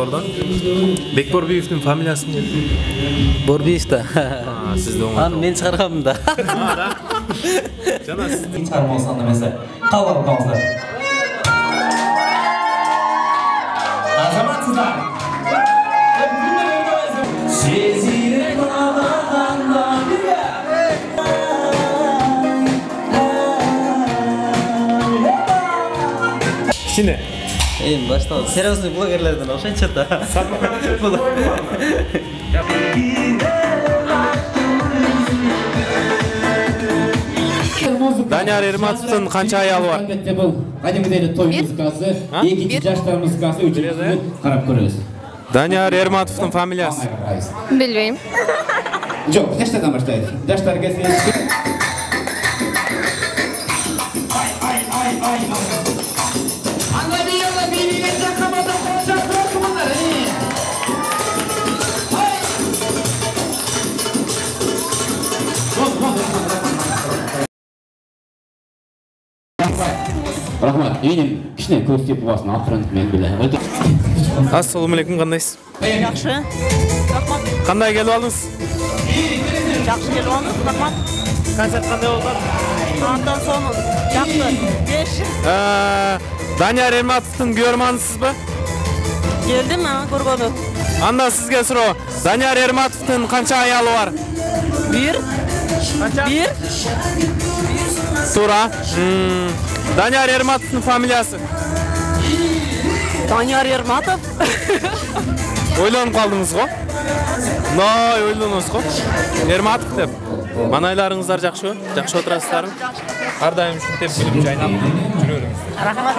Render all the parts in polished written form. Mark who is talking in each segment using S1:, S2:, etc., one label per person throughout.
S1: Oradan. Bekborbiev'nin familiyası mı?
S2: Borbiyev da.
S1: Siz de onu.
S2: Men çıkargamım da.
S1: Cana siz
S3: çıkarma olsan da mesela. Kalma bakalım. Azamatsızlar. Sezire kaladan
S1: Şimdi.
S2: Başta servisli blogerlerden oxşay çıktı.
S1: Danyar Ermatov'un qancha ayoli var?
S4: Qadimgidek to'y muzikasi, ikkinchi jashlar muzikasi, uchinchisini qarab ko'ramiz.
S1: Danyar Ermatov'un familiyasi.
S5: Bilmeyim.
S4: Yo'q, jashlardan boshlaydi. Jashlarga Rahmat, enim kishne ko'z tepib olsin, aqran men bilan.
S1: Assalomu alaykum, qandaysiz?
S6: Yaxshi. Rahmat.
S1: Qanday kelib oldingiz?
S6: Yaxshi kelib oldim. Rahmat.
S1: Konsert qanday bo'ldi?
S6: Ondan so'ng yaxshi. 5.
S1: Danyar Ermatov'un görmansizmi?
S6: Keldim men ko'rganim.
S1: Anda sizga so'rov. Danyar Ermatov'un qancha ayoli var?
S6: 1.
S1: Qancha?
S6: 1.
S1: To'ra. Danyar Ermatov'un familiyasi.
S6: Danyar Ermatov.
S1: O'ylanib qoldingizmi? Noy, o'ylandingizmi? Ermatov deb. Manaylaringizlar yaxshi, yaxshi o'tirasizlarmi? Har doim shuni deb bilib chaynab yuraveramiz.
S6: Rahmat.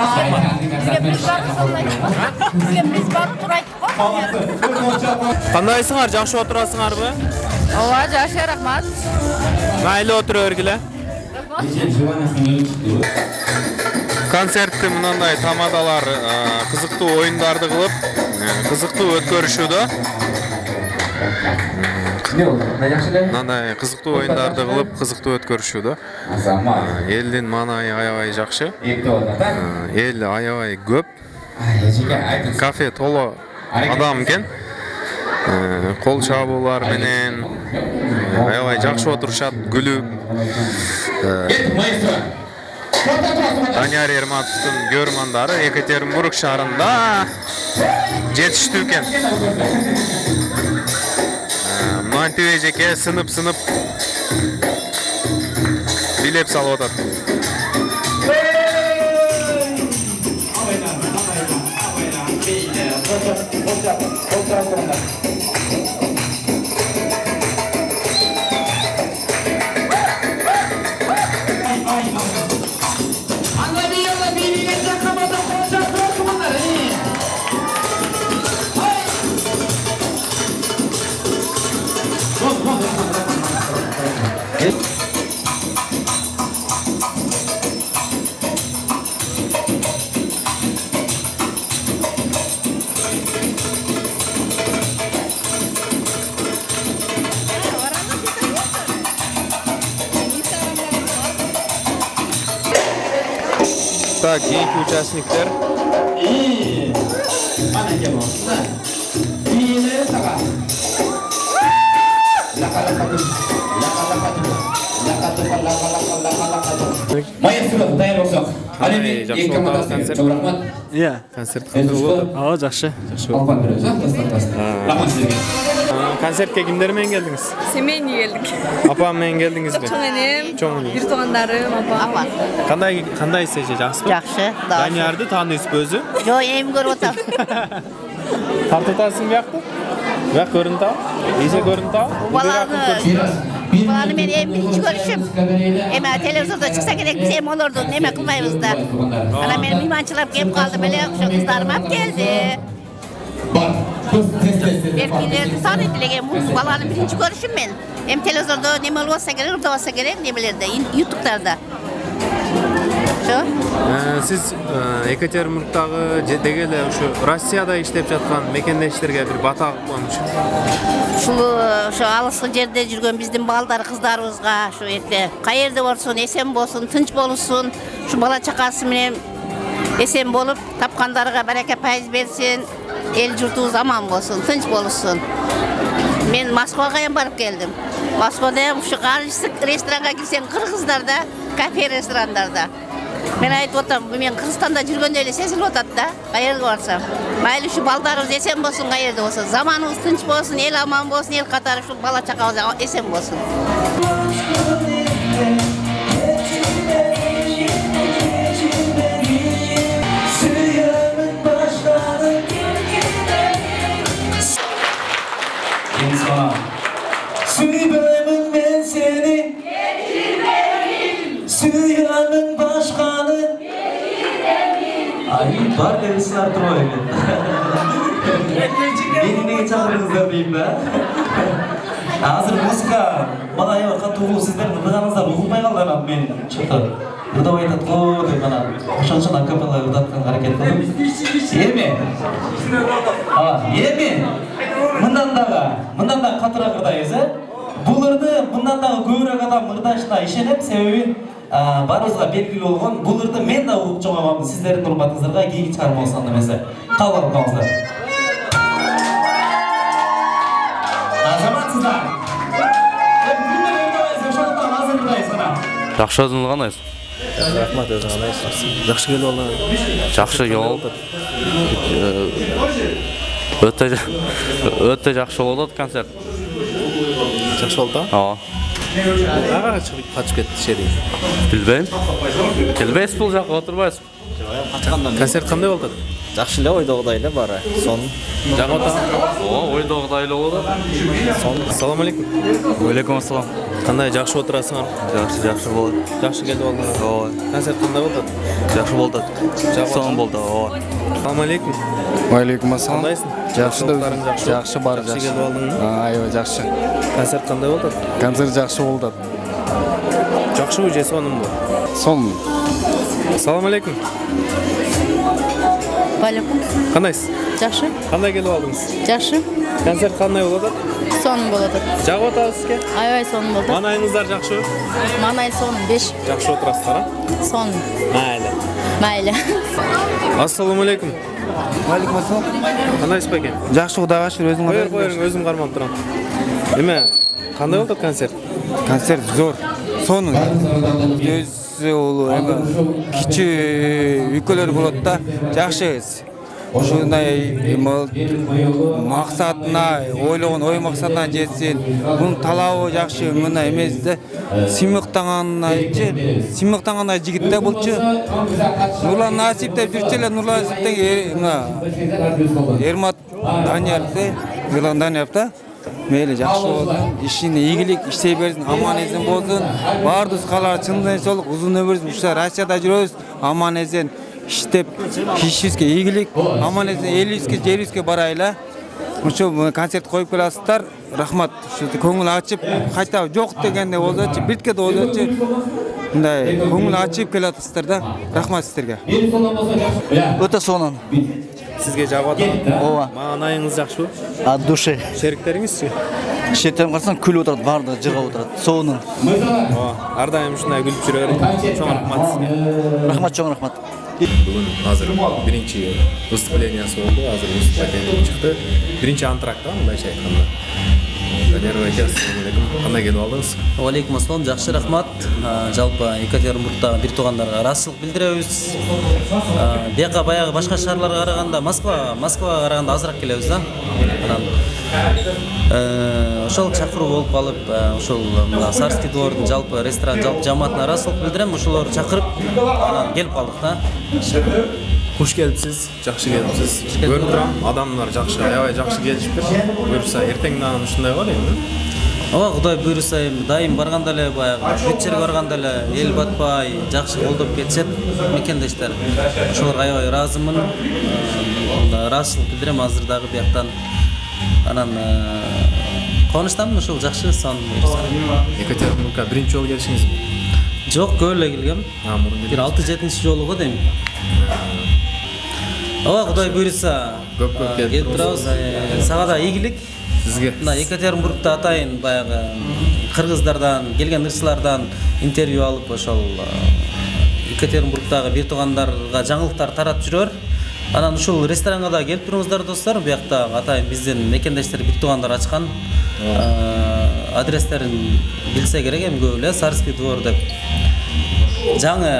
S1: Qandaysizlar? Yaxshi o'tirasizlarmi?
S5: Ova, yaxshi, rahmat.
S1: Mayli o'tiravergilar. Konsertте мынандай тамадалар кызыктуу оюндарды кылып, кызыктуу өткөрүшүүдө. Мындай кызыктуу оюндарды кылып, кызыктуу өткөрүшүүдө. Элдин маанайы аябай жакшы. Эл аябай көп. Кафе толо адам экен. Кол чабуулар менен аябай жакшы отурушат, күлүп. Danyar Ermatov'un görmanları Ekaterinburg şahrında жетиштүү экен. Мантивежеке сынып билеп салып атат. Так, кийинки участниктер.
S4: Maestro, dayar olsak. Hadi
S1: Жақсы
S4: командасы.
S1: концерт.
S4: Çok rahmat.
S2: Иә.
S1: Концерт кандай болду?
S2: Aa, жақсы.
S4: Alpan biraz, Rahmat sizге.
S1: Концертке кимдер менен келдиңиз?
S5: Семейне келдік.
S1: Апам менен келдиңизби?
S5: Чоң энем,
S1: Чоң энем.
S5: бир туугандарым, апам.
S1: Кандай сеже жакшыбы?
S6: Yaxshi.
S1: Даниярды тааныйсызбы өзү?
S6: Yo, em ko'rib o'tam.
S1: Тартып атасың биякты? Бияк көрүнүп атабы? Эже көрүнүп атабы?
S6: Balani men em birinchi ko'rishim. Ema televizorda chiqsa kerak biz em olurdu, nima qilmaymiz da. Ana men imanchilab kelib qoldim, hele o'sha qizlarim ham keldi. Erkeklerdi tanıydılar, bu balani birinchi ko'rishim men. Em televizorda nima bo'lsa kerak, urda bo'lsa kerak, nimalarda, YouTube'larda.
S1: Siz Ekaterinburgдагы дегеле ушу Россияда иштеп жаткан мекендештерге бир бата коймуш.
S6: Şu alысқы жерде жүрген биздин балдар кыздарыбызга şu эрте каерде болсун, эсен болсун, тынч болсун, şu бала чакасы менен эсен болуп, тапкандарга барака пайыз берсин. El jurtumuz aman bolsun, tinch bolsun. Men Moskvaga ham barib keldim. Moskvada ham shu qarshi restoranga gitsem, Qirg'izlarda, kafe restoranlarda. Men aytib o'taman, bu men Qirg'izistonda жүргөндө эле сезилип атат да, qayerga barsam. Mayli shu baldarыбыз esен болсун, qayerda болсун, zamanыбыз tinch болсун, el aman болсун, el қатары shu bala chaqabыз esен болсун.
S3: Suybayım ben seni, Süyanın başkanı. Ay var demişler Troy'u. Beni neye çağırdınızlar diyeyim ben. Hazır müzika, bana ya katılıyor sizlerin nıkanızda bulunmaya kaldılar ben çıktı. Burada o etat koy diye bana şanşan akapella ödatkan hareket kıldım. Yeme. Yeme. Mından da katıra kırdayız. Bulardı bundan da көбірек адам ырдашына ишенем, себеби барыбызга белгилүү болгон бул ырды мен да угуп чоңойгонмун. Сиздердин урматыңыздарга кийинки чыгарма болсун эмесе. Кабыл алып калыңыздар. Азаматсыздар.
S7: Жакшы өзүңүз кандайсыз?
S2: Рахмат, өзүң кандайсыз? Жакшы келип алдың.
S7: Жакшы келип атат. Өтө жакшы болуп атат концерт.
S2: Жакшы болду?
S7: Ооба.
S2: Ага, качып кетти шери.
S7: Билбейм. Келбейсиз бул жакка, отурбайсызбы?
S2: Концерт кандай болду? Жакшы эле ойдогудай эле баары. Сон жагып атам.
S7: Ооба, ойдогудай эле болуп атат.
S2: Assalomu alaykum.
S7: Алейкум ассалам.
S2: Кандай жакшы отурасыңар?
S7: Жакшы болду.
S2: Жакшы келип алдыңар.
S7: Ооба.
S2: Концерт кандай болду?
S7: Жакшы болду. Сон болду. Ооба.
S2: Assalomu alaykum.
S8: Алейкум ассалам.
S2: Кандайсың?
S8: Жакшы да
S2: жакшы.
S8: Жакшы бар,
S2: Жакшы
S8: жакшы.
S2: келип алдыңбы?
S8: Айба, жакшы.
S2: Концерт кандай болду?
S8: Концерт жакшы болду.
S2: Жакшыбы же сонумбу?
S8: Сон.
S2: Assalomu alaykum.
S5: Алейкум.
S2: Кандайсыз?
S5: Жакшы.
S2: Кандай келип алдыңыз?
S5: Жакшы.
S2: Концерт кандай болуп атат?
S5: Сонун болот.
S2: Жагып атабыз сизге?
S5: Аябай сонун болду.
S2: Манайыңыздар жакшы?
S5: Манай сонун 5.
S2: Жакшы отурасыздар, а?
S5: Сонун. Майлы.
S2: Assalomu alaykum.
S8: Алейкум ассалам.
S2: Кандайсыз беке?
S8: Жакшы, Кудайга шүкүр, өзүң кандай?
S2: Коюң, өзүм кармап турам. Эме, кандай болду концерт?
S8: Концерт зор. Сонун. Өзү ол эме кичүү өлкөлөр болот да. Жакшы. Ушундай максатына, ойлогон ой максатына жетсин. Бунун талабы жакшы, мына эмес да. Сыймыктангандай жигит да болчу. Нурлан Насип деп жүрчү эле, Нурлан Насиптен Эрмат Данияр де, Нурлан Данияр да. Мейли жакшы болсун, ишине ийгилик иштей берсин, аман эсен болсун. Бардык калар чындын солук узун өмүрүбүз ушта Россияда жүрөбүз, аман эсен иштеп, кишибизге ийгилик, аман эсен элибизге, жерибизге барайлы. Ошо концерт коюп келасыздар. Рахмат. Ушо көңүл ачып, кайта жок дегенде болсочу, бирке да болсочу. Мындай көңүл ачып келатсыздар да. Рахмат сиздерге.
S9: Өтө сонун.
S2: Сизге жагып атат?
S9: Ооба.
S2: Маанайыңыз жакшыбы?
S9: От души.
S2: Шериктериңизчи?
S9: Шериктерим карасаң күлүп отурат, баардыгы жыгып отурат. Сонун.
S2: Ооба. Ар дайым ушундай күлүп жүрө берет. Чоң рахмат сизге.
S9: Рахмат, чоң рахмат.
S1: Бүгін азыр биринчи выступлениясы болду, азыр выступление чыкты. Биринчи антракт да, мындайча айтканда. Данияр байке, ассалому алейкум. Кандай келип алдыңыз?
S2: Алейкум ассалам, жакшы рахмат. Жалпы Екатеринбургда бир туугандарга ыраазычылык билдиребиз. Бияка баягы башка шаарларга караганда, Москвага караганда азыраак келебиз да. Ошол чакыруу болуп калып, ошол Сарский двордун жалпы ресторан жалпы жамаатына ыраазычылык билдирем. Ошолорду чакырып, анан келип калдык да.
S1: Куш келипсиз, жакшы келипсиз. Көрүп турам, адамдар жакшы, аябай жакшы келишиптир. Буюрса эртеңден ушундай болот эми.
S2: Ооба, Кудай буйруса дайым барганда эле баягы бүт жерге барганда эле эл батпай жакшы колдоп кетишет мекендештер. Ошолорго аябай ыраазымын. Ыраазычылык билдирем азыр дагы бияктан. Анан кубанычтамын, ошол жакшы сон буйруса.
S1: Екатеринбургга биринчи жолу келишиңизби?
S2: Жок, көп эле келгем. Бир 6-7 жолу го дейм. Ооба, Кудай буйруса
S1: көп
S2: келип турабыз. Сага да ийгилик.
S1: Сизге.
S2: Мына Екатеринбургда атайын баягы кыргыздардан, келген ырчылардан интервью алып, ошол Екатеринбургдагы бир туугандарга жаңылыктар таратып жүрөр. Анан ушул ресторанга да келип туруңуздар достор. Буякта атайын биздин мекендештер, бир туугандар ачкан. Адрестерин билсе керек, эми көп эле Сарский двор деп. Жаңы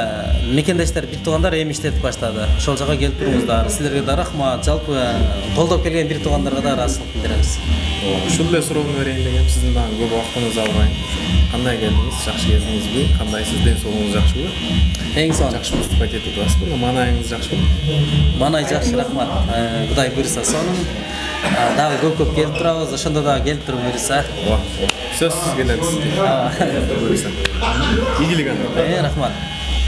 S2: мекендештер, бир туугандар эми иштетип баштады. Ошол жака келип туруңуздар. Силерге да рахмат. Жалпы колдоп келген бир туугандарга да ыраазычылык билдиребиз.
S1: Ушул эле суроону берейин дегем. Сиздин дагы көп убактыңызды албайм. Кандай келдиңиз? Жакшы келдиңизби? Кандай сиздин соолугуңуз жакшыбы?
S2: Эң сонун
S1: жакшы выступать этип атасызбы? Маанайыңыз жакшыбы?
S2: Маанай жакшы, рахмат. Кудай буйруса сонун. Дагы көп келип турабыз. Ошондо дагы келип туруп буйруса.
S1: Сөзсүз келебиз. Буйруса. Ийгилик анда.
S2: Рахмат.